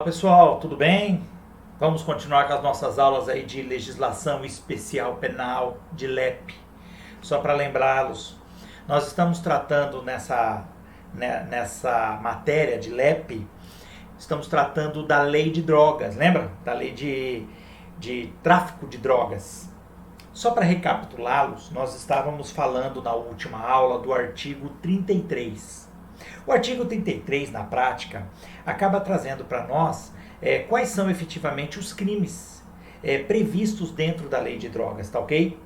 Olá pessoal, tudo bem? Vamos continuar com as nossas aulas aí de legislação especial penal, de LEP. Só para lembrá-los, nós estamos tratando nessa matéria de LEP, estamos tratando da lei de drogas, lembra? Da lei de tráfico de drogas. Só para recapitulá-los, nós estávamos falando na última aula do artigo 33. O artigo 33, na prática, acaba trazendo para nós quais são efetivamente os crimes previstos dentro da lei de drogas, tá ok?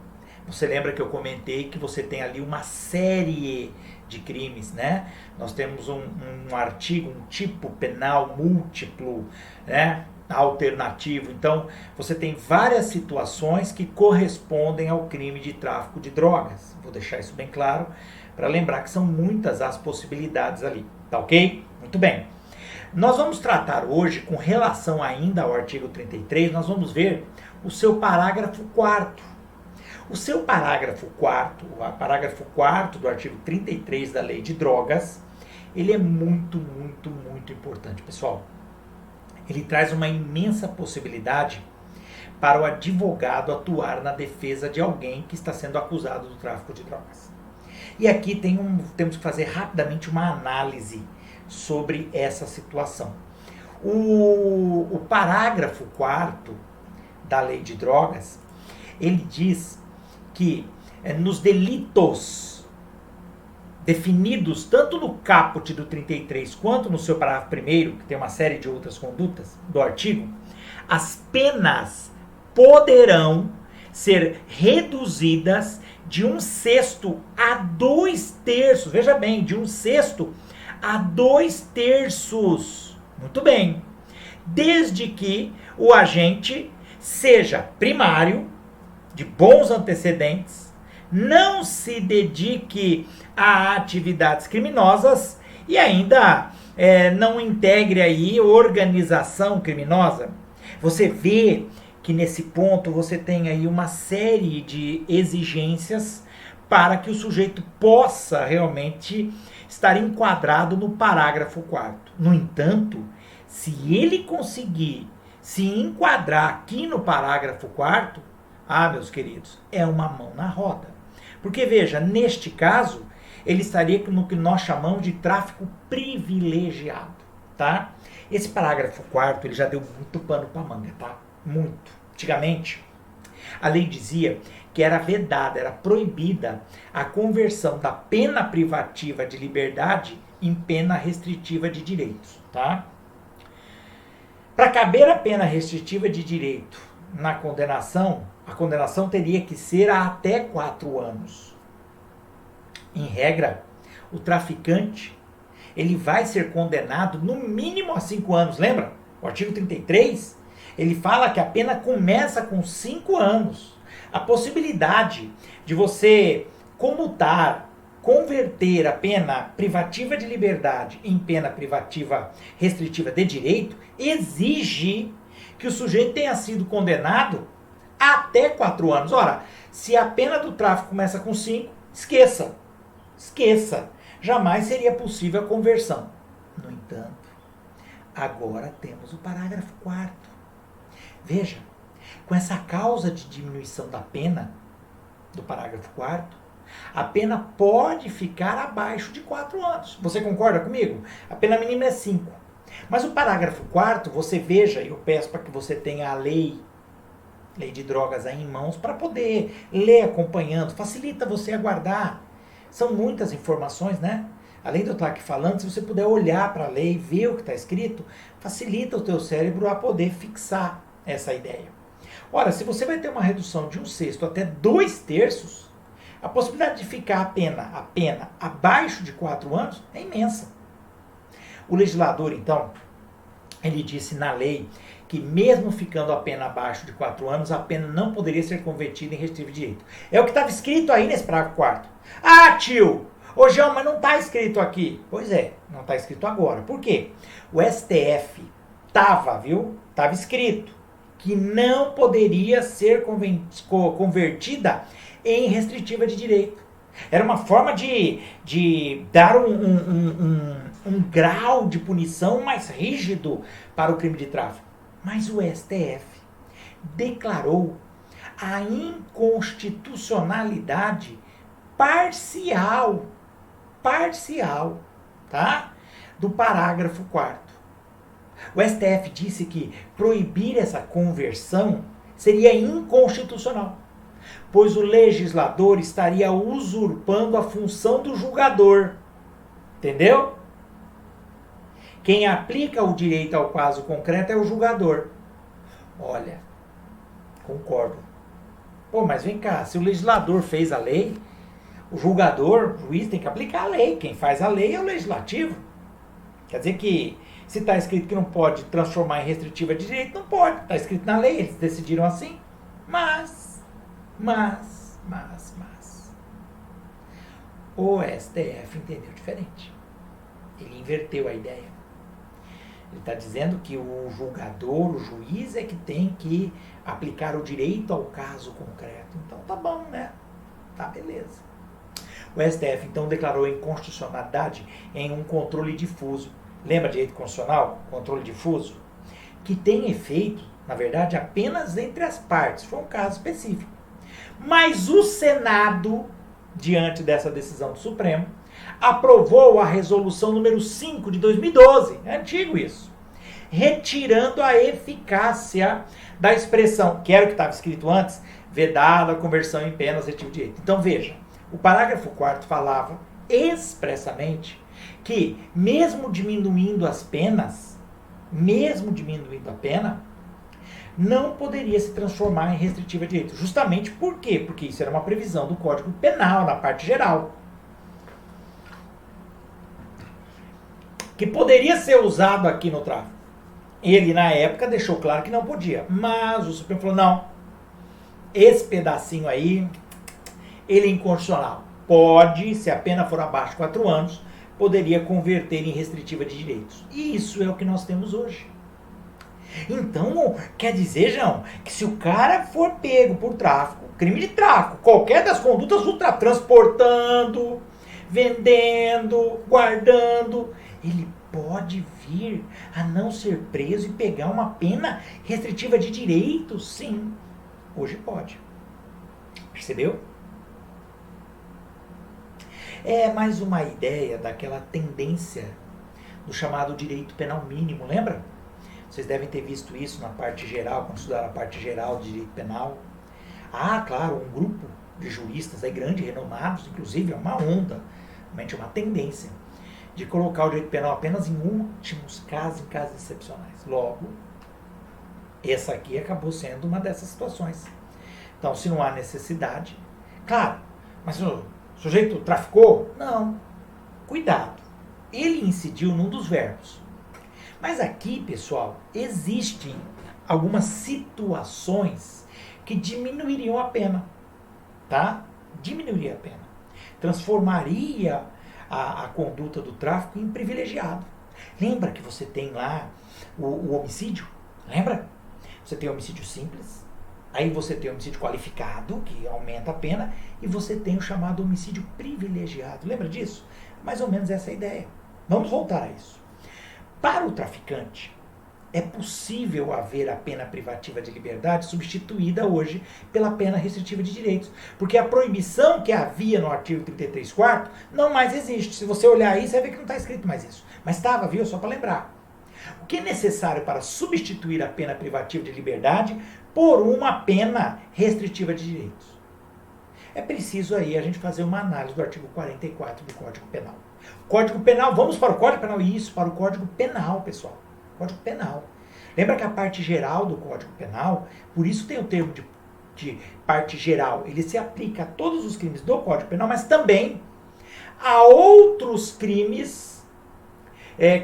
Você lembra que eu comentei que você tem ali uma série de crimes, né? Nós temos um artigo, um tipo penal múltiplo, né? Alternativo. Então, você tem várias situações que correspondem ao crime de tráfico de drogas. Vou deixar isso bem claro para lembrar que são muitas as possibilidades ali, tá ok? Muito bem. Nós vamos tratar hoje, com relação ainda ao artigo 33, nós vamos ver o seu parágrafo 4º. O seu parágrafo 4º do artigo 33 da Lei de Drogas, ele é muito importante, pessoal. Ele traz uma imensa possibilidade para o advogado atuar na defesa de alguém que está sendo acusado do tráfico de drogas. E aqui temos que fazer rapidamente uma análise sobre essa situação. O parágrafo 4º da Lei de Drogas, ele diz que nos delitos definidos tanto no caput do 33 quanto no seu parágrafo 1º, que tem uma série de outras condutas do artigo, as penas poderão ser reduzidas de 1/6 a 2/3, veja bem, de 1/6 a 2/3, muito bem, desde que o agente seja primário, de bons antecedentes, não se dedique a atividades criminosas e ainda não integre aí organização criminosa. Você vê que nesse ponto você tem aí uma série de exigências para que o sujeito possa realmente estar enquadrado no parágrafo 4º. No entanto, se ele conseguir se enquadrar aqui no parágrafo 4º, meus queridos, é uma mão na roda. Porque veja, neste caso, ele estaria no que nós chamamos de tráfico privilegiado, tá? Esse parágrafo 4º, ele já deu muito pano para manga, tá? Muito. Antigamente, a lei dizia que era vedada, era proibida a conversão da pena privativa de liberdade em pena restritiva de direitos, tá? Para caber a pena restritiva de direito na condenação, a condenação teria que ser a até 4 anos. Em regra, o traficante, ele vai ser condenado no mínimo a 5 anos, lembra? O artigo 33, ele fala que a pena começa com 5 anos. A possibilidade de você comutar, converter a pena privativa de liberdade em pena privativa restritiva de direito exige que o sujeito tenha sido condenado até 4 anos. Ora, se a pena do tráfico começa com 5, esqueça. Jamais seria possível a conversão. No entanto, agora temos o parágrafo 4º. Veja, com essa causa de diminuição da pena do parágrafo 4º, a pena pode ficar abaixo de 4 anos. Você concorda comigo? A pena mínima é 5. Mas o parágrafo 4º, você veja, eu peço para que você tenha a lei de drogas aí em mãos para poder ler acompanhando, facilita você aguardar. São muitas informações, né? Além de eu estar aqui falando, se você puder olhar para a lei, ver o que está escrito, facilita o teu cérebro a poder fixar essa ideia. Ora, se você vai ter uma redução de 1/6 até 2/3, a possibilidade de ficar a pena abaixo de 4 anos é imensa. O legislador, então, ele disse na lei que mesmo ficando a pena abaixo de 4 anos, a pena não poderia ser convertida em restritivo de direito. É o que estava escrito aí nesse parágrafo 4º. Tio, ô João, mas não está escrito aqui. Pois é, não está escrito agora. Por quê? O STF estava escrito que não poderia ser convertida em restritiva de direito. Era uma forma de dar um grau de punição mais rígido para o crime de tráfico. Mas o STF declarou a inconstitucionalidade parcial, tá? Do parágrafo 4º. O STF disse que proibir essa conversão seria inconstitucional, pois o legislador estaria usurpando a função do julgador. Entendeu? Quem aplica o direito ao caso concreto é o julgador. Olha, concordo. Pô, mas vem cá, se o legislador fez a lei, o julgador, o juiz, tem que aplicar a lei. Quem faz a lei é o legislativo. Quer dizer que se está escrito que não pode transformar em restritiva de direito, não pode. Está escrito na lei, eles decidiram assim. Mas, o STF entendeu diferente. Ele inverteu a ideia. Ele está dizendo que o julgador, o juiz, é que tem que aplicar o direito ao caso concreto. Então tá bom, né? Tá, beleza. O STF, então, declarou inconstitucionalidade em um controle difuso. Lembra de direito constitucional? Controle difuso? Que tem efeito, na verdade, apenas entre as partes. Foi um caso específico. Mas o Senado, diante dessa decisão do Supremo, aprovou a resolução número 5 de 2012, é antigo isso, retirando a eficácia da expressão, que era o que estava escrito antes, vedada a conversão em penas retivo de direito. Então veja, o parágrafo 4º falava expressamente que, mesmo diminuindo as penas, mesmo diminuindo a pena, não poderia se transformar em restritiva de direito. Justamente por quê? Porque isso era uma previsão do Código Penal, na parte geral, que poderia ser usado aqui no tráfico. Ele, na época, deixou claro que não podia. Mas o Supremo falou, não, esse pedacinho aí, ele é inconstitucional. Pode, se a pena for abaixo de 4 anos, poderia converter em restritiva de direitos. E isso é o que nós temos hoje. Então, quer dizer, João, que se o cara for pego por tráfico, crime de tráfico, qualquer das condutas do tráfico, transportando, vendendo, guardando, ele pode vir a não ser preso e pegar uma pena restritiva de direitos? Sim, hoje pode. Percebeu? É mais uma ideia daquela tendência do chamado direito penal mínimo, lembra? Vocês devem ter visto isso na parte geral, quando estudaram a parte geral de direito penal. Ah, claro, um grupo de juristas aí, grandes, renomados, inclusive, é uma onda, realmente uma tendência, de colocar o direito penal apenas em últimos casos, em casos excepcionais. Logo, essa aqui acabou sendo uma dessas situações. Então, se não há necessidade, claro, mas o sujeito traficou? Não. Cuidado. Ele incidiu num dos verbos. Mas aqui, pessoal, existem algumas situações que diminuiriam a pena, tá? Diminuiria a pena. Transformaria a conduta do tráfico em privilegiado. Lembra que você tem lá o homicídio? Lembra? Você tem homicídio simples, aí você tem homicídio qualificado, que aumenta a pena, e você tem o chamado homicídio privilegiado. Lembra disso? Mais ou menos essa é a ideia. Vamos voltar a isso. Para o traficante, é possível haver a pena privativa de liberdade substituída hoje pela pena restritiva de direitos. Porque a proibição que havia no artigo 33º não mais existe. Se você olhar aí, você vai ver que não está escrito mais isso. Mas estava, viu? Só para lembrar. O que é necessário para substituir a pena privativa de liberdade por uma pena restritiva de direitos? É preciso aí a gente fazer uma análise do artigo 44 do Código Penal. Código Penal, vamos para o Código Penal? Isso, para o Código Penal, pessoal. Código Penal. Lembra que a parte geral do Código Penal, por isso tem o termo de parte geral, ele se aplica a todos os crimes do Código Penal, mas também a outros crimes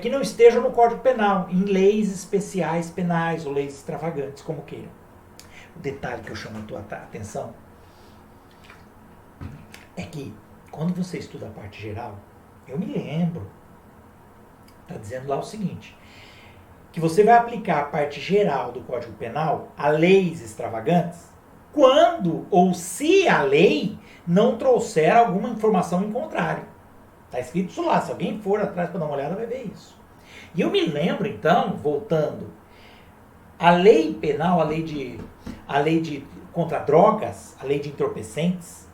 que não estejam no Código Penal, em leis especiais penais ou leis extravagantes, como queiram. O detalhe que eu chamo a tua atenção é que, quando você estuda a parte geral, eu me lembro, está dizendo lá o seguinte, que você vai aplicar a parte geral do Código Penal a leis extravagantes quando ou se a lei não trouxer alguma informação em contrário. Está escrito isso lá. Se alguém for atrás para dar uma olhada, vai ver isso. E eu me lembro, então, voltando, a lei penal, a lei de contra drogas, a lei de entorpecentes,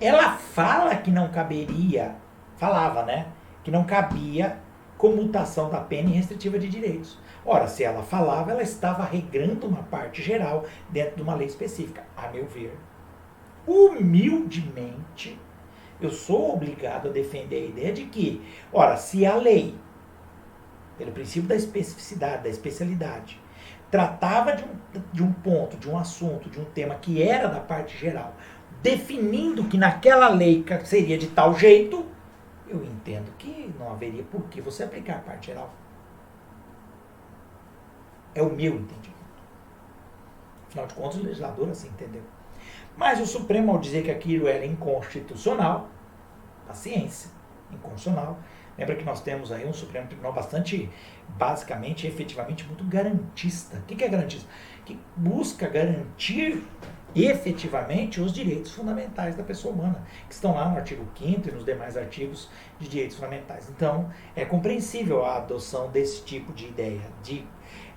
ela fala que não caberia, falava, né? Que não cabia comutação da pena e restritiva de direitos. Ora, se ela falava, ela estava regrando uma parte geral dentro de uma lei específica, a meu ver. Humildemente, eu sou obrigado a defender a ideia de que, ora, se a lei, pelo princípio da especificidade, da especialidade, tratava de um ponto, de um assunto, de um tema que era da parte geral, definindo que naquela lei seria de tal jeito, eu entendo que não haveria por que você aplicar a parte geral. É o meu entendimento. Afinal de contas, o legislador assim entendeu. Mas o Supremo, ao dizer que aquilo era inconstitucional, paciência, inconstitucional. Lembra que nós temos aí um Supremo Tribunal bastante, basicamente, efetivamente, muito garantista. O que é garantista? Que busca garantir efetivamente os direitos fundamentais da pessoa humana, que estão lá no artigo 5º e nos demais artigos de direitos fundamentais. Então, é compreensível a adoção desse tipo de ideia, de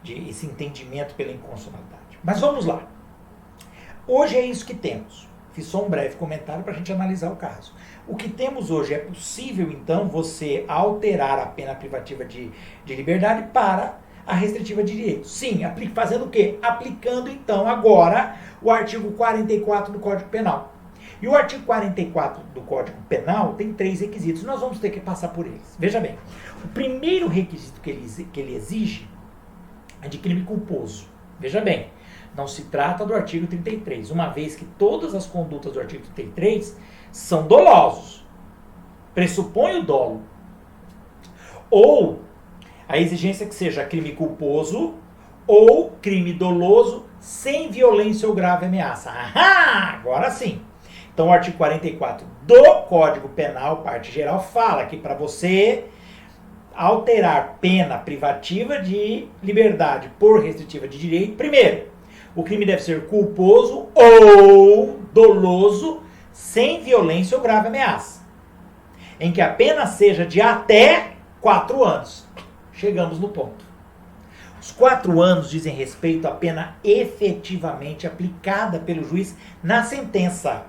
esse entendimento pela inconstitucionalidade. Mas vamos lá. Hoje é isso que temos. Fiz só um breve comentário para a gente analisar o caso. O que temos hoje é possível, então, você alterar a pena privativa de liberdade para a restritiva de direitos. Sim, fazendo o quê? Aplicando, então, agora o artigo 44 do Código Penal. E o artigo 44 do Código Penal tem 3 requisitos. Nós vamos ter que passar por eles. Veja bem, o primeiro requisito que ele exige é de crime culposo. Veja bem, não se trata do artigo 33, uma vez que todas as condutas do artigo 33 são dolosos. Pressupõe o dolo. Ou a exigência que seja crime culposo ou crime doloso sem violência ou grave ameaça. Ahá! Agora sim. Então o artigo 44 do Código Penal, parte geral, fala que para você alterar pena privativa de liberdade por restritiva de direito, primeiro, o crime deve ser culposo ou doloso sem violência ou grave ameaça, em que a pena seja de até 4 anos. Chegamos no ponto. Os 4 anos dizem respeito à pena efetivamente aplicada pelo juiz na sentença.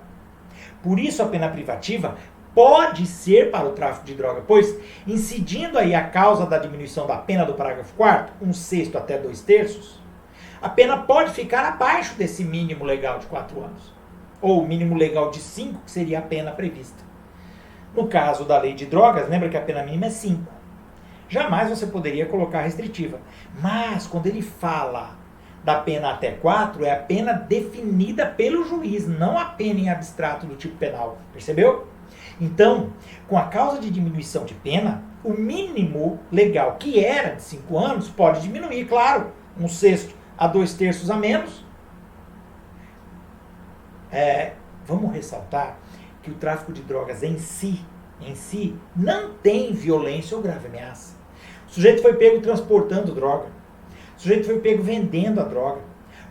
Por isso a pena privativa pode ser para o tráfico de droga, pois, incidindo aí a causa da diminuição da pena do parágrafo 4º, 1/6 até 2/3, a pena pode ficar abaixo desse mínimo legal de 4 anos. Ou o mínimo legal de 5, que seria a pena prevista. No caso da lei de drogas, lembra que a pena mínima é 5. Jamais você poderia colocar restritiva. Mas, quando ele fala da pena até 4, é a pena definida pelo juiz, não a pena em abstrato do tipo penal. Percebeu? Então, com a causa de diminuição de pena, o mínimo legal, que era de 5 anos, pode diminuir, claro, 1/6 a 2/3 a menos. Vamos ressaltar que o tráfico de drogas em si, não tem violência ou grave ameaça. O sujeito foi pego transportando droga. O sujeito foi pego vendendo a droga.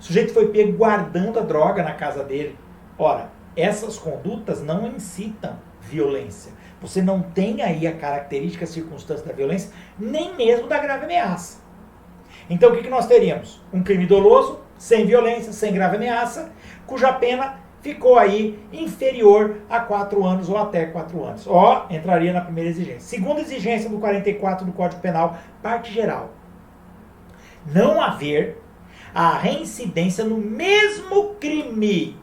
O sujeito foi pego guardando a droga na casa dele. Ora, essas condutas não incitam violência. Você não tem aí a característica, a circunstância da violência, nem mesmo da grave ameaça. Então o que nós teríamos? Um crime doloso, sem violência, sem grave ameaça, cuja pena ficou aí inferior a 4 anos ou até 4 anos. Entraria na primeira exigência. Segunda exigência do 44 do Código Penal, parte geral. Não haver a reincidência no mesmo crime.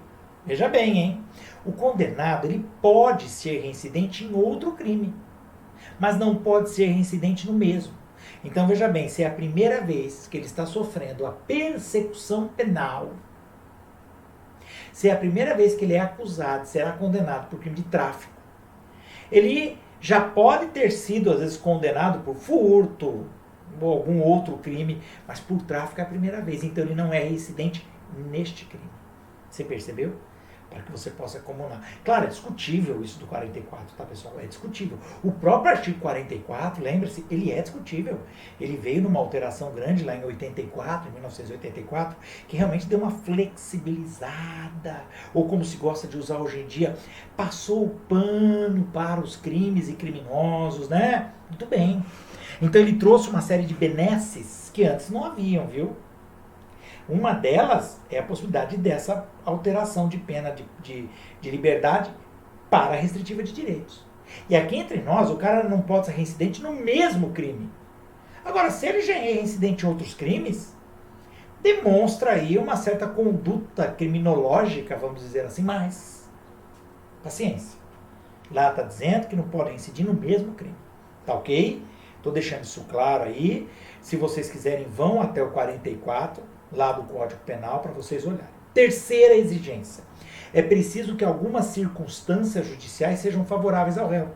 Veja bem, hein? O condenado, ele pode ser reincidente em outro crime, mas não pode ser reincidente no mesmo. Então, veja bem, se é a primeira vez que ele está sofrendo a persecução penal, se é a primeira vez que ele é acusado, será condenado por crime de tráfico, ele já pode ter sido, às vezes, condenado por furto ou algum outro crime, mas por tráfico é a primeira vez. Então, ele não é reincidente neste crime. Você percebeu? para que você possa comunar. Claro, é discutível isso do 44, tá, pessoal? É discutível. O próprio artigo 44, lembre-se, ele é discutível. Ele veio numa alteração grande lá em 84, em 1984, que realmente deu uma flexibilizada, ou como se gosta de usar hoje em dia, passou o pano para os crimes e criminosos, né? Muito bem. Então ele trouxe uma série de benesses que antes não haviam, viu? Uma delas é a possibilidade dessa alteração de pena de liberdade para restritiva de direitos. E aqui entre nós, o cara não pode ser reincidente no mesmo crime. Agora, se ele já é reincidente em outros crimes, demonstra aí uma certa conduta criminológica, vamos dizer assim, mas paciência. Lá está dizendo que não pode reincidir no mesmo crime. Tá ok? Estou deixando isso claro aí. Se vocês quiserem, vão até o 44, lá do Código Penal, para vocês olharem. Terceira exigência. É preciso que algumas circunstâncias judiciais sejam favoráveis ao réu.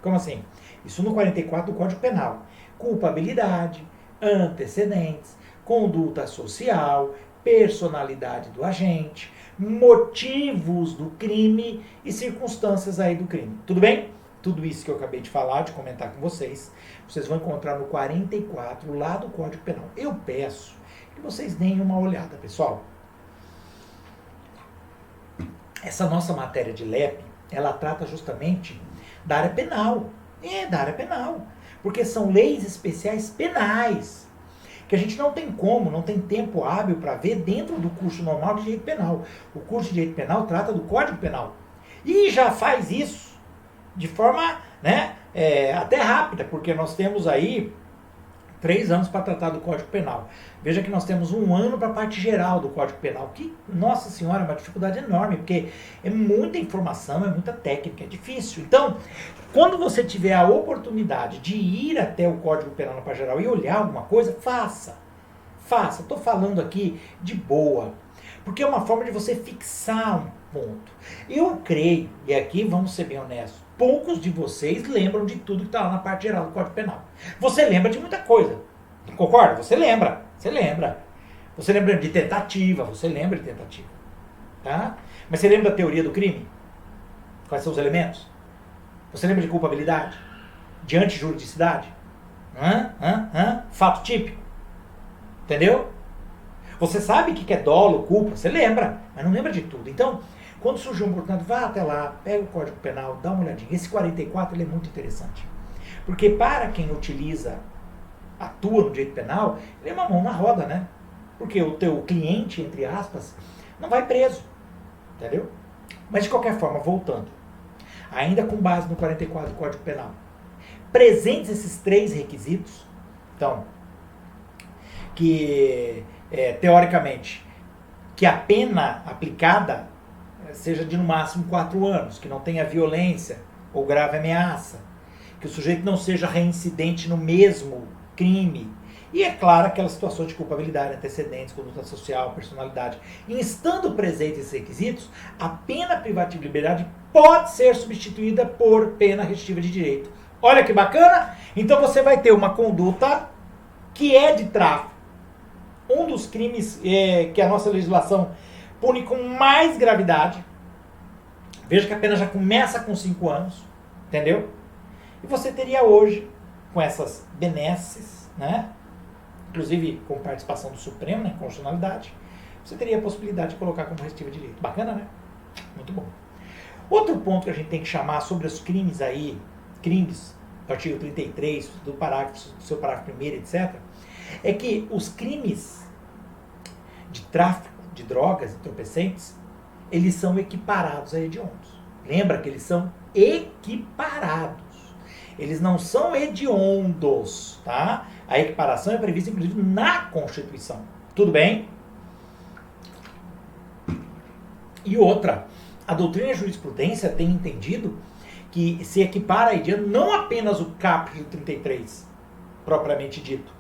Como assim? Isso no 44 do Código Penal. Culpabilidade, antecedentes, conduta social, personalidade do agente, motivos do crime e circunstâncias aí do crime. Tudo bem? Tudo isso que eu acabei de falar, de comentar com vocês, vocês vão encontrar no 44, lá do Código Penal. Eu peço que vocês deem uma olhada, pessoal. Essa nossa matéria de LEP, ela trata justamente da área penal. Da área penal. Porque são leis especiais penais, que a gente não tem como, não tem tempo hábil para ver dentro do curso normal de direito penal. O curso de direito penal trata do Código Penal. E já faz isso de forma, né, até rápida, porque nós temos aí 3 anos para tratar do Código Penal. Veja que nós temos 1 ano para a parte geral do Código Penal, que, nossa senhora, é uma dificuldade enorme, porque é muita informação, é muita técnica, é difícil. Então, quando você tiver a oportunidade de ir até o Código Penal na parte geral e olhar alguma coisa, faça. Faça. Estou falando aqui de boa, porque é uma forma de você fixar um ponto. Eu creio, e aqui vamos ser bem honestos, poucos de vocês lembram de tudo que está lá na parte geral do Código Penal. Você lembra de muita coisa. Concorda? Você lembra. Você lembra. Você lembra de tentativa. Você lembra de tentativa. Tá? Mas você lembra da teoria do crime? Quais são os elementos? Você lembra de culpabilidade? De antijuridicidade? Fato típico? Entendeu? Você sabe o que é dolo, culpa? Você lembra. Mas não lembra de tudo. Então, quando surgir uma oportunidade, vá até lá, pega o Código Penal, dá uma olhadinha. Esse 44 ele é muito interessante. Porque para quem atua no direito penal, ele é uma mão na roda, né? Porque o teu cliente, entre aspas, não vai preso. Entendeu? Mas de qualquer forma, voltando. Ainda com base no 44 do Código Penal. Presentes esses 3 requisitos, então, que teoricamente, que a pena aplicada seja de no máximo 4 anos, que não tenha violência ou grave ameaça, que o sujeito não seja reincidente no mesmo crime. E, é claro, aquelas situações de culpabilidade, antecedentes, conduta social, personalidade. E estando presentes esses requisitos, a pena privativa de liberdade pode ser substituída por pena restritiva de direito. Olha que bacana! Então você vai ter uma conduta que é de tráfico. Um dos crimes que a nossa legislação pune com mais gravidade. Veja que a pena já começa com 5 anos. Entendeu? E você teria hoje, com essas benesses, né? Inclusive com participação do Supremo, né, constitucionalidade, você teria a possibilidade de colocar como restritiva de direito. Bacana, né? Muito bom. Outro ponto que a gente tem que chamar sobre os crimes aí, crimes do artigo 33, do seu parágrafo 1º, etc., é que os crimes de tráfico de drogas entorpecentes, eles são equiparados a hediondos. Lembra que eles são equiparados. Eles não são hediondos, tá? A equiparação é prevista, inclusive, na Constituição. Tudo bem? E outra, a doutrina e a jurisprudência tem entendido que se equipara a hediondo não apenas o caput do 33, propriamente dito,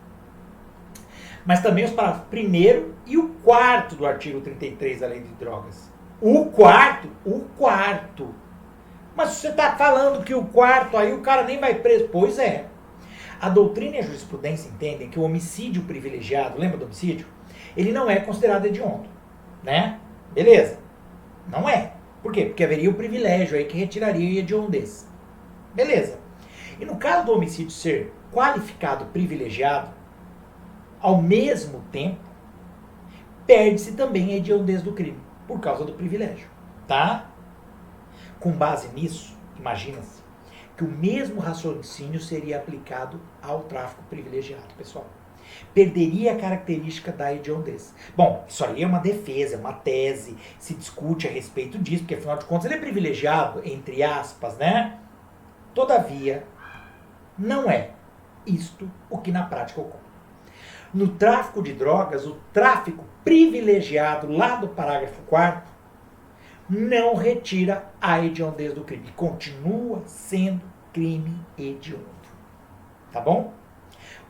mas também os parágrafos 1º e o 4º do artigo 33 da Lei de Drogas. O quarto. Mas você está falando que o 4º, aí o cara nem vai preso. Pois é. A doutrina e a jurisprudência entendem que o homicídio privilegiado, lembra do homicídio? Ele não é considerado hediondo, né? Beleza. Não é. Por quê? Porque haveria o privilégio aí que retiraria a hediondez. Beleza. E no caso do homicídio ser qualificado privilegiado, ao mesmo tempo, perde-se também a hediondez do crime, por causa do privilégio. Tá? Com base nisso, imagina-se que o mesmo raciocínio seria aplicado ao tráfico privilegiado, pessoal. Perderia a característica da hediondez. Bom, isso aí é uma defesa, é uma tese, se discute a respeito disso, porque afinal de contas ele é privilegiado, entre aspas, né? Todavia, não é isto o que na prática ocorre. No tráfico de drogas, o tráfico privilegiado lá do parágrafo 4º não retira a hediondez do crime. Continua sendo crime hediondo. Tá bom?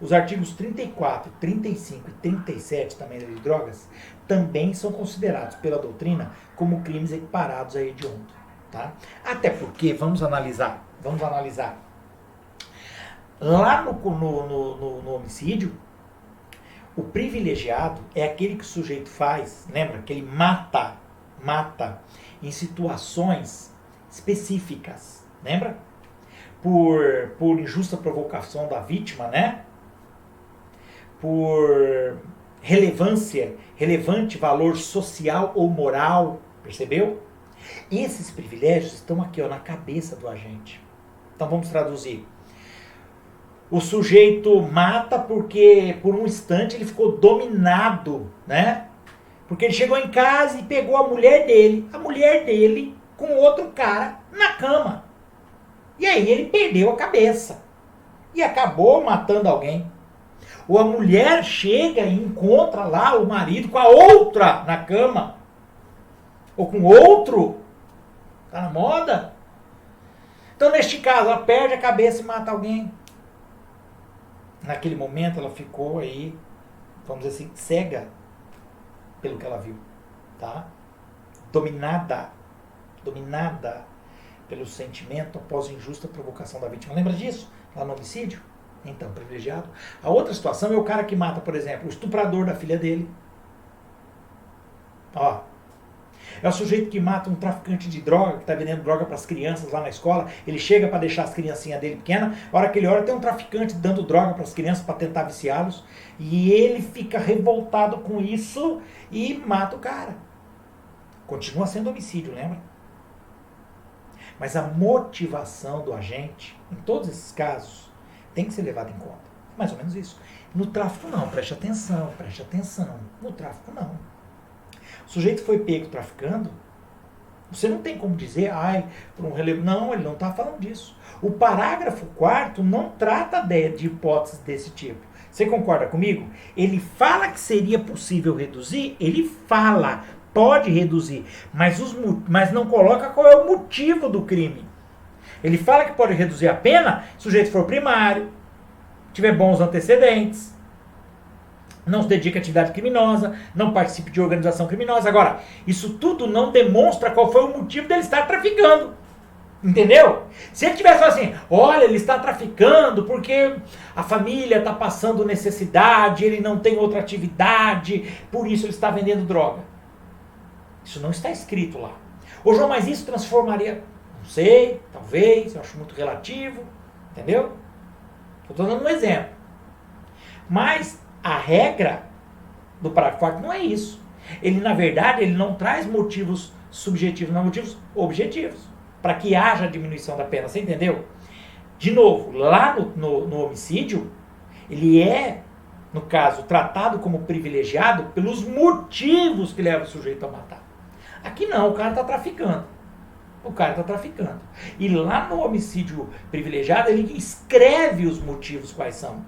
Os artigos 34, 35 e 37 também da Lei de Drogas também são considerados pela doutrina como crimes equiparados a hediondo. Tá? Até porque, vamos analisar. Lá no homicídio, o privilegiado é aquele que o sujeito faz, lembra? Que ele mata em situações específicas, lembra? Por injusta provocação da vítima, né? Por relevante valor social ou moral, percebeu? Esses privilégios estão aqui, ó, na cabeça do agente. Então vamos traduzir. O sujeito mata porque por um instante ele ficou dominado, né? Porque ele chegou em casa e pegou a mulher dele com outro cara na cama. E aí ele perdeu a cabeça e acabou matando alguém. Ou a mulher chega e encontra lá o marido com a outra na cama. Ou com outro. Tá na moda? Então, neste caso, ela perde a cabeça e mata alguém. Naquele momento, ela ficou aí, vamos dizer assim, cega pelo que ela viu. Tá? Dominada pelo sentimento após injusta provocação da vítima. Lembra disso? Lá no homicídio? Então, privilegiado. A outra situação é o cara que mata, por exemplo, o estuprador da filha dele. Ó. É o sujeito que mata um traficante de droga, que está vendendo droga para as crianças lá na escola. Ele chega para deixar as criancinhas dele pequenas. A hora que ele olha, tem um traficante dando droga para as crianças para tentar viciá-los. E ele fica revoltado com isso e mata o cara. Continua sendo homicídio, lembra? Mas a motivação do agente, em todos esses casos, tem que ser levada em conta. Mais ou menos isso. No tráfico não, preste atenção. No tráfico não. O sujeito foi pego traficando, você não tem como dizer, por um relevo. Não, ele não está falando disso. O parágrafo 4º não trata de hipóteses desse tipo. Você concorda comigo? Ele fala que seria possível reduzir, ele fala, pode reduzir, mas não coloca qual é o motivo do crime. Ele fala que pode reduzir a pena se o sujeito for primário, tiver bons antecedentes, não se dedica a atividade criminosa, não participe de organização criminosa. Agora, isso tudo não demonstra qual foi o motivo dele estar traficando. Entendeu? Se ele tivesse falado assim, olha, ele está traficando porque a família está passando necessidade, ele não tem outra atividade, por isso ele está vendendo droga. Isso não está escrito lá. Ô João, mas isso transformaria... Não sei, talvez, eu acho muito relativo, entendeu? Estou dando um exemplo. Mas a regra do parágrafo 4º não é isso. Ele, na verdade, ele não traz motivos subjetivos, não motivos objetivos, para que haja diminuição da pena, você entendeu? De novo, lá no homicídio, ele é, no caso, tratado como privilegiado pelos motivos que levam o sujeito a matar. Aqui não, o cara está traficando. E lá no homicídio privilegiado, ele escreve os motivos quais são.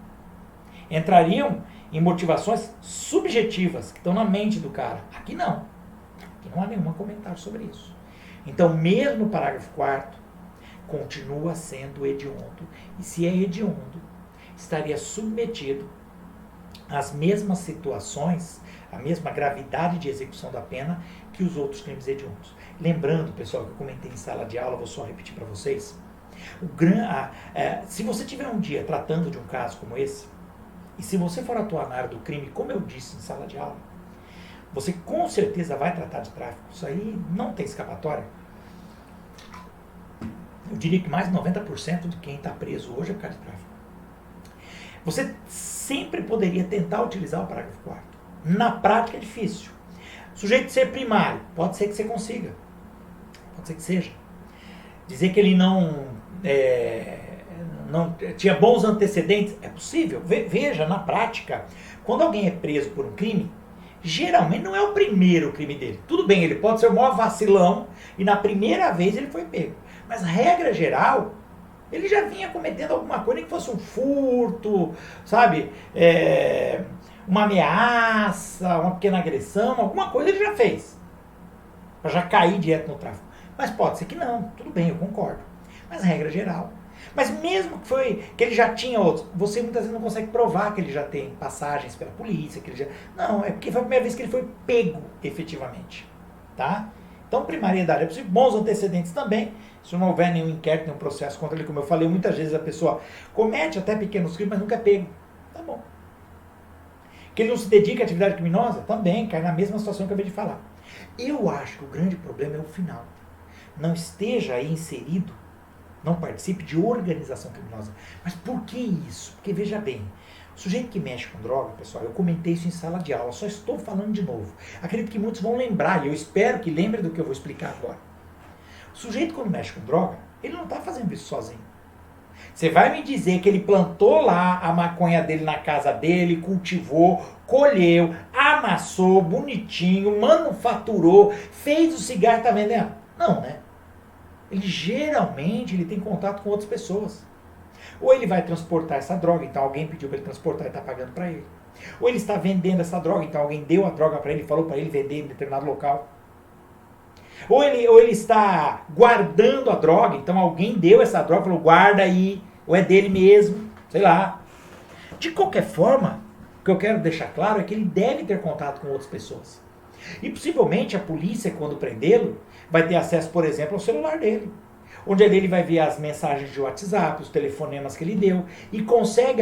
Entrariam em motivações subjetivas, que estão na mente do cara. Aqui não. Aqui não há nenhum comentário sobre isso. Então, mesmo o parágrafo 4º, continua sendo hediondo. E se é hediondo, estaria submetido às mesmas situações, à mesma gravidade de execução da pena que os outros crimes hediondos. Lembrando, pessoal, que eu comentei em sala de aula, vou só repetir para vocês. Se você tiver um dia tratando de um caso como esse, e se você for atuar na área do crime, como eu disse em sala de aula, você com certeza vai tratar de tráfico. Isso aí não tem escapatória. Eu diria que mais de 90% de quem está preso hoje é por causa de tráfico. Você sempre poderia tentar utilizar o parágrafo 4º. Na prática é difícil. Sujeito de ser primário, pode ser que você consiga. Pode ser que seja. Dizer que ele não tinha bons antecedentes, é possível. Veja, na prática, quando alguém é preso por um crime, geralmente não é o primeiro crime dele. Tudo bem, ele pode ser o maior vacilão e na primeira vez ele foi pego. Mas, regra geral, ele já vinha cometendo alguma coisa, nem que fosse um furto, sabe? Uma ameaça, uma pequena agressão, alguma coisa ele já fez. Para já cair direto no tráfico. Mas pode ser que não, tudo bem, eu concordo. Mas, regra geral. Mas mesmo que ele já tinha outros, você muitas vezes não consegue provar que ele já tem passagens pela polícia, que ele já... Não, é porque foi a primeira vez que ele foi pego, efetivamente. Tá? Então, primariedade é possível. Bons antecedentes também. Se não houver nenhum inquérito, nenhum processo contra ele, como eu falei, muitas vezes a pessoa comete até pequenos crimes, mas nunca é pego. Tá bom. Que ele não se dedica à atividade criminosa? Também, cai na mesma situação que eu acabei de falar. Eu acho que o grande problema é o final. Não esteja aí inserido, não participe de organização criminosa. Mas por que isso? Porque, veja bem, o sujeito que mexe com droga, pessoal, eu comentei isso em sala de aula, só estou falando de novo. Acredito que muitos vão lembrar, e eu espero que lembrem do que eu vou explicar agora. O sujeito, quando mexe com droga, ele não está fazendo isso sozinho. Você vai me dizer que ele plantou lá a maconha dele na casa dele, cultivou, colheu, amassou, bonitinho, manufaturou, fez o cigarro e está vendendo? Não, né? Ele tem contato com outras pessoas. Ou ele vai transportar essa droga, então alguém pediu para ele transportar e está pagando para ele. Ou ele está vendendo essa droga, então alguém deu a droga para ele, falou para ele vender em determinado local. Ou ele está guardando a droga, então alguém deu essa droga, falou guarda aí, ou é dele mesmo, sei lá. De qualquer forma, o que eu quero deixar claro é que ele deve ter contato com outras pessoas. E possivelmente a polícia, quando prendê-lo, vai ter acesso, por exemplo, ao celular dele. Onde ele vai ver as mensagens de WhatsApp, os telefonemas que ele deu, e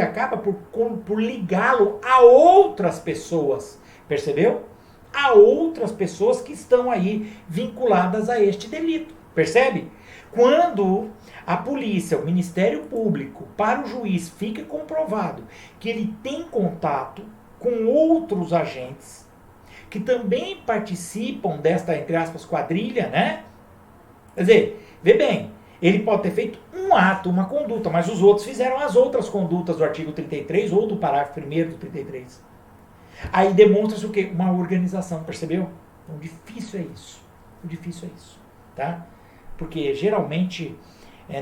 acaba por ligá-lo a outras pessoas. Percebeu? A outras pessoas que estão aí vinculadas a este delito. Percebe? Quando a polícia, o Ministério Público, para o juiz, fica comprovado que ele tem contato com outros agentes que também participam desta, entre aspas, quadrilha, né? Quer dizer, vê bem, ele pode ter feito um ato, uma conduta, mas os outros fizeram as outras condutas do artigo 33 ou do parágrafo 1º do 33. Aí demonstra-se o quê? Uma organização, percebeu? Então, difícil é isso. O difícil é isso, tá? Porque, geralmente,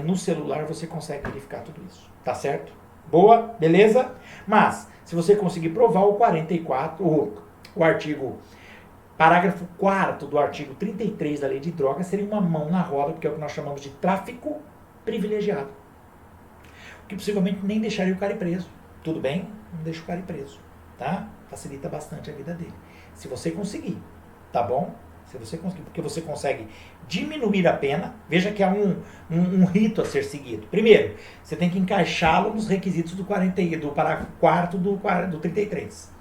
no celular você consegue verificar tudo isso, tá certo? Boa? Beleza? Mas, se você conseguir provar o 44, o artigo, parágrafo 4º do artigo 33 da Lei de Drogas, seria uma mão na roda, porque é o que nós chamamos de tráfico privilegiado. O que possivelmente nem deixaria o cara ir preso. Tudo bem? Não deixa o cara ir preso, tá? Facilita bastante a vida dele. Se você conseguir, tá bom? Se você conseguir, porque você consegue diminuir a pena. Veja que há um rito a ser seguido. Primeiro, você tem que encaixá-lo nos requisitos do parágrafo 4º do 33,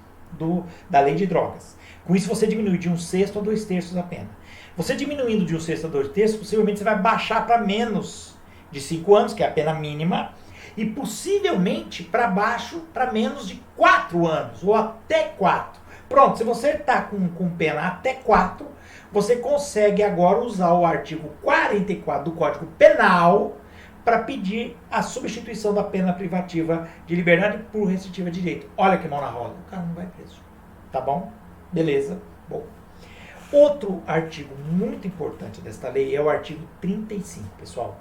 da Lei de Drogas. Com isso você diminui de 1/6 a 2/3 a pena. Você diminuindo de 1/6 a 2/3, possivelmente você vai baixar para menos de 5 anos, que é a pena mínima, e possivelmente para baixo, para menos de 4 anos, ou até 4. Pronto, se você está com pena até 4, você consegue agora usar o artigo 44 do Código Penal para pedir a substituição da pena privativa de liberdade por restritiva de direito. Olha que mão na roda, o cara não vai preso. Tá bom? Beleza? Bom. Outro artigo muito importante desta lei é o artigo 35, pessoal,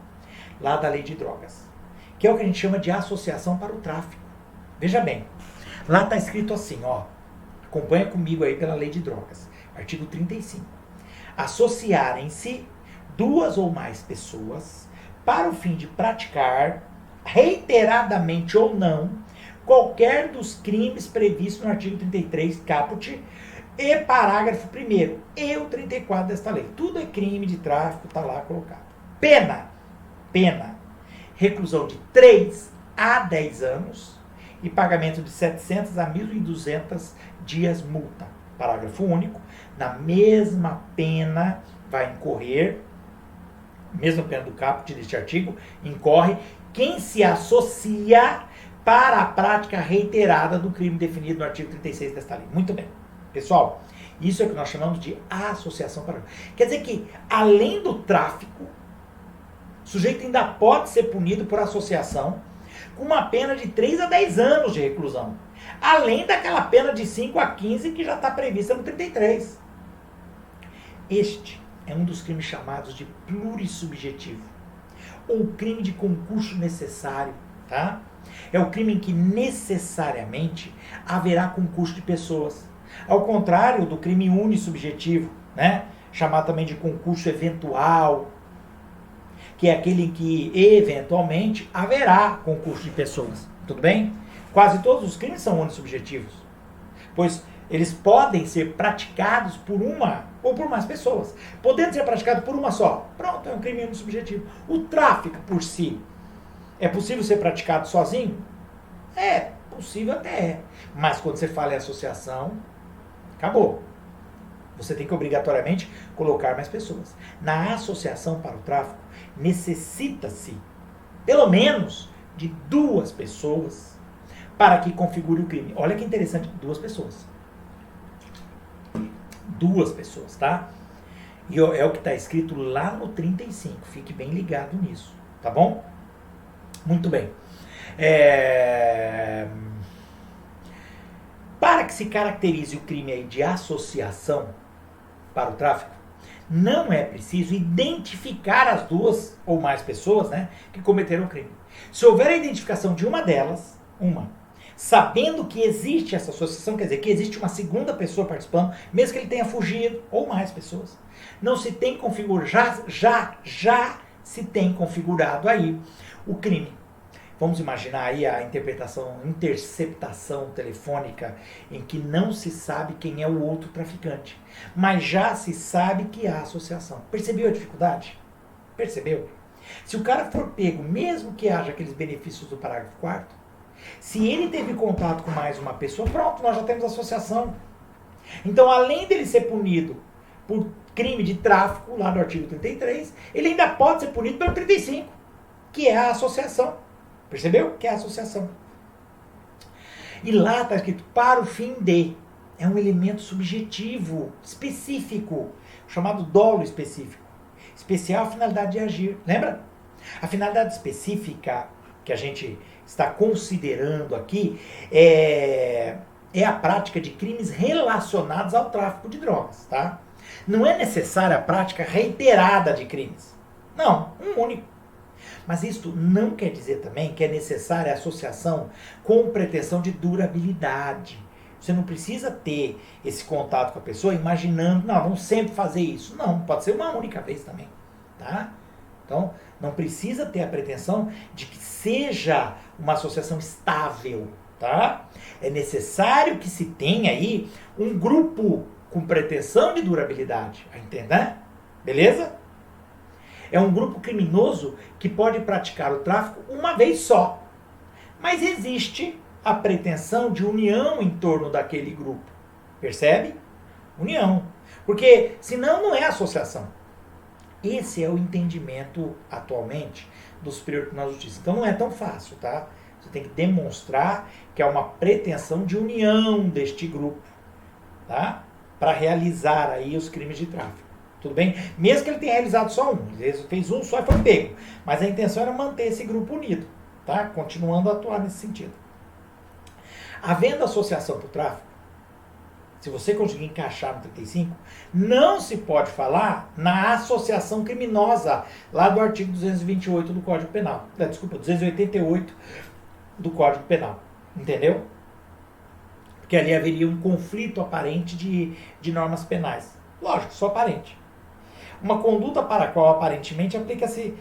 lá da Lei de Drogas, que é o que a gente chama de associação para o tráfico. Veja bem, lá está escrito assim, ó, acompanha comigo aí pela Lei de Drogas, artigo 35. Associarem-se 2 ou mais pessoas para o fim de praticar, reiteradamente ou não, qualquer dos crimes previstos no artigo 33, caput, e parágrafo 1º e o 34 desta lei. Tudo é crime de tráfico, está lá colocado. Pena, reclusão de 3 a 10 anos e pagamento de 700 a 1.200 dias multa. Parágrafo único. Na mesma pena vai incorrer mesma pena do caput deste artigo, incorre quem se associa para a prática reiterada do crime definido no artigo 36 desta lei. Muito bem. Pessoal, isso é o que nós chamamos de associação para... Quer dizer que, além do tráfico, o sujeito ainda pode ser punido por associação com uma pena de 3 a 10 anos de reclusão. Além daquela pena de 5 a 15 que já está prevista no 33. Este é um dos crimes chamados de plurissubjetivo, ou crime de concurso necessário, tá? É o crime em que necessariamente haverá concurso de pessoas. Ao contrário do crime unissubjetivo, né? Chamado também de concurso eventual, que é aquele em que eventualmente haverá concurso de pessoas. Tudo bem? Quase todos os crimes são unissubjetivos, pois eles podem ser praticados por uma ou por mais pessoas. Podendo ser praticado por uma só, pronto, é um crime unissubjetivo. O tráfico por si, é possível ser praticado sozinho? É, possível até é. Mas quando você fala em associação, acabou. Você tem que obrigatoriamente colocar mais pessoas. Na associação para o tráfico, necessita-se, pelo menos, de 2 pessoas para que configure o crime. Olha que interessante, 2 pessoas. 2 pessoas, tá? E é o que está escrito lá no 35. Fique bem ligado nisso, tá bom? Muito bem. Para que se caracterize o crime aí de associação para o tráfico, não é preciso identificar as 2 ou mais pessoas, né, que cometeram o crime. Se houver a identificação de uma delas, sabendo que existe essa associação, quer dizer, que existe uma segunda pessoa participando, mesmo que ele tenha fugido, ou mais pessoas, não se tem configurado, já se tem configurado aí o crime. Vamos imaginar aí a interceptação telefônica em que não se sabe quem é o outro traficante, mas já se sabe que há associação. Percebeu a dificuldade? Percebeu? Se o cara for pego, mesmo que haja aqueles benefícios do parágrafo 4º, se ele teve contato com mais uma pessoa, pronto, nós já temos associação. Então, além dele ser punido por crime de tráfico, lá do artigo 33, ele ainda pode ser punido pelo 35, que é a associação. Percebeu? Que é a associação. E lá está escrito, para o fim de. É um elemento subjetivo, específico, chamado dolo específico. Especial finalidade de agir. Lembra? A finalidade específica que a gente está considerando aqui é a prática de crimes relacionados ao tráfico de drogas, tá? Não é necessária a prática reiterada de crimes. Não, um único. Mas isto não quer dizer também que é necessária a associação com pretensão de durabilidade. Você não precisa ter esse contato com a pessoa imaginando, não, vamos sempre fazer isso. Não, pode ser uma única vez também, tá? Então, não precisa ter a pretensão de que seja uma associação estável, tá? É necessário que se tenha aí um grupo com pretensão de durabilidade, entendeu? Beleza? É um grupo criminoso que pode praticar o tráfico uma vez só. Mas existe a pretensão de união em torno daquele grupo. Percebe? União. Porque senão não é associação. Esse é o entendimento atualmente do Superior Tribunal de Justiça. Então não é tão fácil, tá? Você tem que demonstrar que há uma pretensão de união deste grupo, tá? Para realizar aí os crimes de tráfico. Tudo bem? Mesmo que ele tenha realizado só um. Ele fez um só e foi pego. Mas a intenção era manter esse grupo unido. Tá? Continuando a atuar nesse sentido. Havendo associação para o tráfico, se você conseguir encaixar no 35, não se pode falar na associação criminosa lá do artigo 228 do Código Penal. Desculpa, 288 do Código Penal. Entendeu? Porque ali haveria um conflito aparente de normas penais. Lógico, só aparente. Uma conduta para a qual aparentemente aplica-se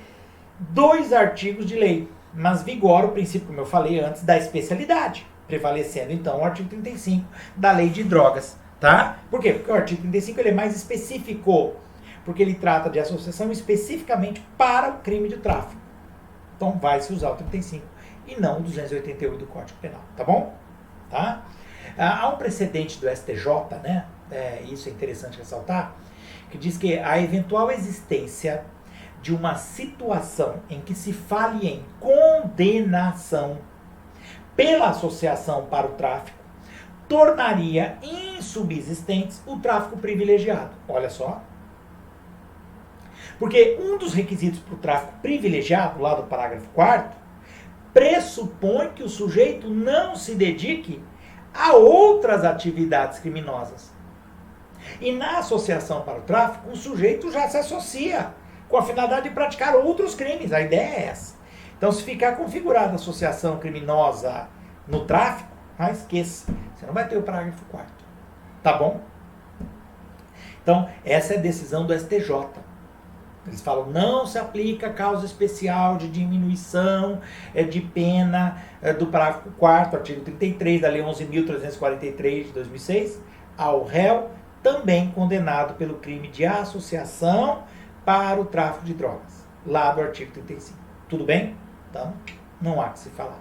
2 artigos de lei, mas vigora o princípio, como eu falei antes, da especialidade, prevalecendo então o artigo 35 da Lei de Drogas, tá? Por quê? Porque o artigo 35 ele é mais específico, porque ele trata de associação especificamente para o crime de tráfico. Então vai se usar o 35 e não o 288 do Código Penal, tá bom? Tá? Há um precedente do STJ, né? Isso é interessante ressaltar, que diz que a eventual existência de uma situação em que se fale em condenação pela associação para o tráfico, tornaria insubsistentes o tráfico privilegiado. Olha só. Porque um dos requisitos para o tráfico privilegiado, lá do parágrafo 4º, pressupõe que o sujeito não se dedique a outras atividades criminosas. E na associação para o tráfico, o sujeito já se associa com a finalidade de praticar outros crimes. A ideia é essa. Então, se ficar configurada a associação criminosa no tráfico, esqueça. Você não vai ter o parágrafo 4º. Tá bom? Então, essa é a decisão do STJ. Eles falam, não se aplica causa especial de diminuição de pena do parágrafo 4º, artigo 33 da Lei 11.343 de 2006, ao réu também condenado pelo crime de associação para o tráfico de drogas, lá do artigo 35. Tudo bem? Então, não há que se falar.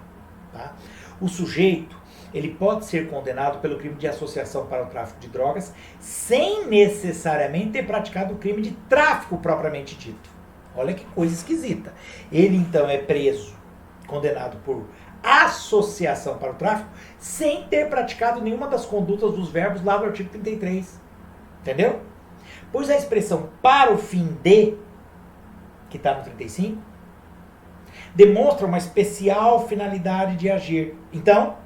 Tá? O sujeito, ele pode ser condenado pelo crime de associação para o tráfico de drogas sem necessariamente ter praticado o crime de tráfico propriamente dito. Olha que coisa esquisita. Ele, então, é preso, condenado por associação para o tráfico, sem ter praticado nenhuma das condutas dos verbos lá do artigo 33. Entendeu? Pois a expressão para o fim de, que está no 35, demonstra uma especial finalidade de agir. Então,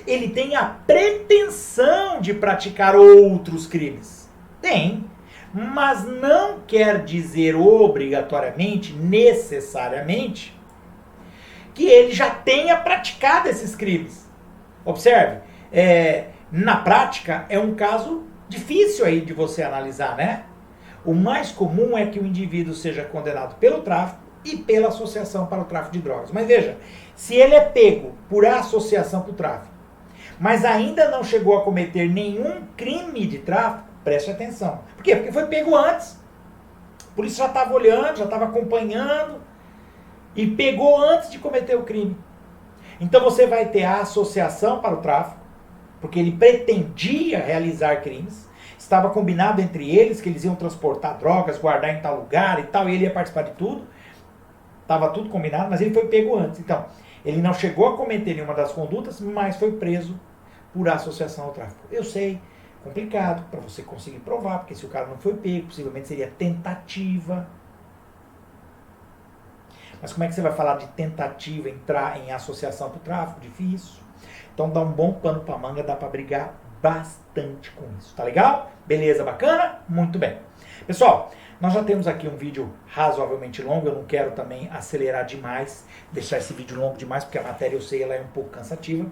ele tem a pretensão de praticar outros crimes. Tem, mas não quer dizer obrigatoriamente, necessariamente, que ele já tenha praticado esses crimes. Observe, na prática é um caso difícil aí de você analisar, né? O mais comum é que o indivíduo seja condenado pelo tráfico e pela associação para o tráfico de drogas. Mas veja, se ele é pego por associação para o tráfico, mas ainda não chegou a cometer nenhum crime de tráfico, preste atenção. Por quê? Porque foi pego antes. A polícia já estava olhando, já estava acompanhando e pegou antes de cometer o crime. Então você vai ter a associação para o tráfico, porque ele pretendia realizar crimes, estava combinado entre eles que eles iam transportar drogas, guardar em tal lugar e tal, e ele ia participar de tudo. Estava tudo combinado, mas ele foi pego antes. Então, ele não chegou a cometer nenhuma das condutas, mas foi preso por associação ao tráfico. Eu sei, complicado para você conseguir provar, porque se o cara não foi pego, possivelmente seria tentativa. Mas como é que você vai falar de tentativa, entrar em associação para o tráfico? Difícil. Então dá um bom pano para manga, dá para brigar bastante com isso. Tá legal? Beleza, bacana? Muito bem. Pessoal, nós já temos aqui um vídeo razoavelmente longo, eu não quero também acelerar demais, deixar esse vídeo longo demais, porque a matéria, eu sei, ela é um pouco cansativa.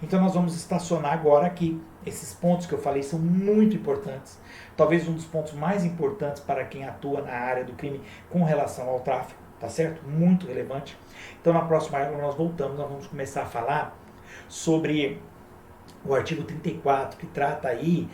Então nós vamos estacionar agora aqui. Esses pontos que eu falei são muito importantes. Talvez um dos pontos mais importantes para quem atua na área do crime com relação ao tráfico, tá certo? Muito relevante. Então na próxima aula nós voltamos, nós vamos começar a falar sobre o artigo 34, que trata aí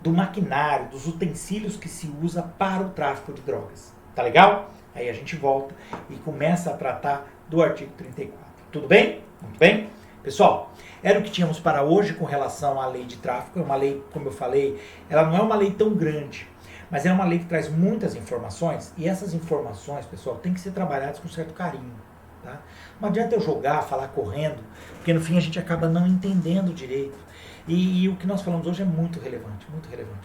do maquinário, dos utensílios que se usa para o tráfico de drogas. Tá legal? Aí a gente volta e começa a tratar do artigo 34. Tudo bem? Muito bem? Pessoal, era o que tínhamos para hoje com relação à lei de tráfico. É uma lei, como eu falei, ela não é uma lei tão grande, mas é uma lei que traz muitas informações, e essas informações, pessoal, têm que ser trabalhadas com certo carinho. Tá? Não adianta eu jogar, falar correndo, porque no fim a gente acaba não entendendo direito. E o que nós falamos hoje é muito relevante,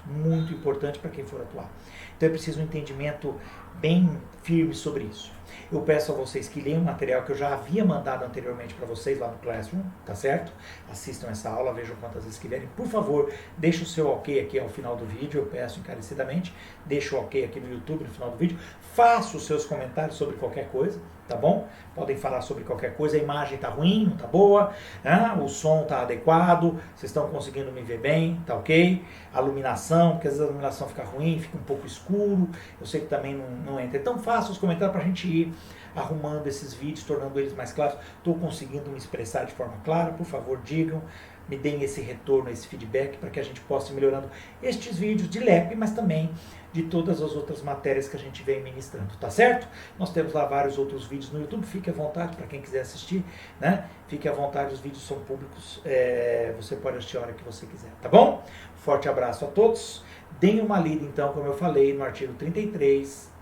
muito importante para quem for atuar. Então é preciso um entendimento bem firme sobre isso. Eu peço a vocês que leiam o material que eu já havia mandado anteriormente para vocês lá no Classroom, tá certo? Assistam essa aula, vejam quantas vezes quiserem. Por favor, deixe o seu ok aqui ao final do vídeo, eu peço encarecidamente. Deixe o ok aqui no YouTube no final do vídeo. Faça os seus comentários sobre qualquer coisa, tá bom? Podem falar sobre qualquer coisa, a imagem tá ruim, não tá boa, né? O som tá adequado, vocês estão conseguindo me ver bem, tá ok? A iluminação, porque às vezes a iluminação fica ruim, fica um pouco escuro, eu sei que também não entra. Então faça os comentários pra gente ir arrumando esses vídeos, tornando eles mais claros. Estou conseguindo me expressar de forma clara, por favor digam, me deem esse retorno, esse feedback, para que a gente possa ir melhorando estes vídeos de LEP, mas também de todas as outras matérias que a gente vem ministrando, tá certo? Nós temos lá vários outros vídeos no YouTube, fique à vontade para quem quiser assistir, né? Fique à vontade, os vídeos são públicos, você pode assistir a hora que você quiser, tá bom? Forte abraço a todos, deem uma lida então, como eu falei, no artigo 33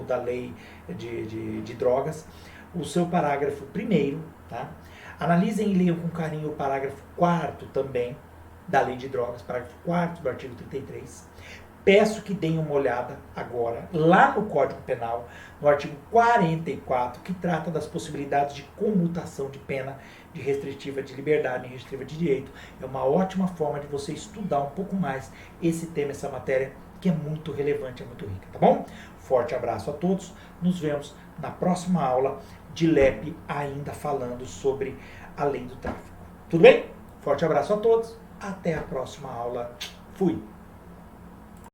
da lei de drogas, o seu parágrafo 1º, tá? Analisem e leiam com carinho o parágrafo 4º também da lei de drogas, parágrafo 4º do artigo 33. Peço que deem uma olhada agora lá no Código Penal, no artigo 44, que trata das possibilidades de comutação de pena de restritiva de liberdade e restritiva de direito. É uma ótima forma de você estudar um pouco mais esse tema, essa matéria, que é muito relevante, é muito rica, tá bom? Forte abraço a todos, nos vemos na próxima aula de LEP, ainda falando sobre a lei do tráfico. Tudo bem? Forte abraço a todos, até a próxima aula. Fui!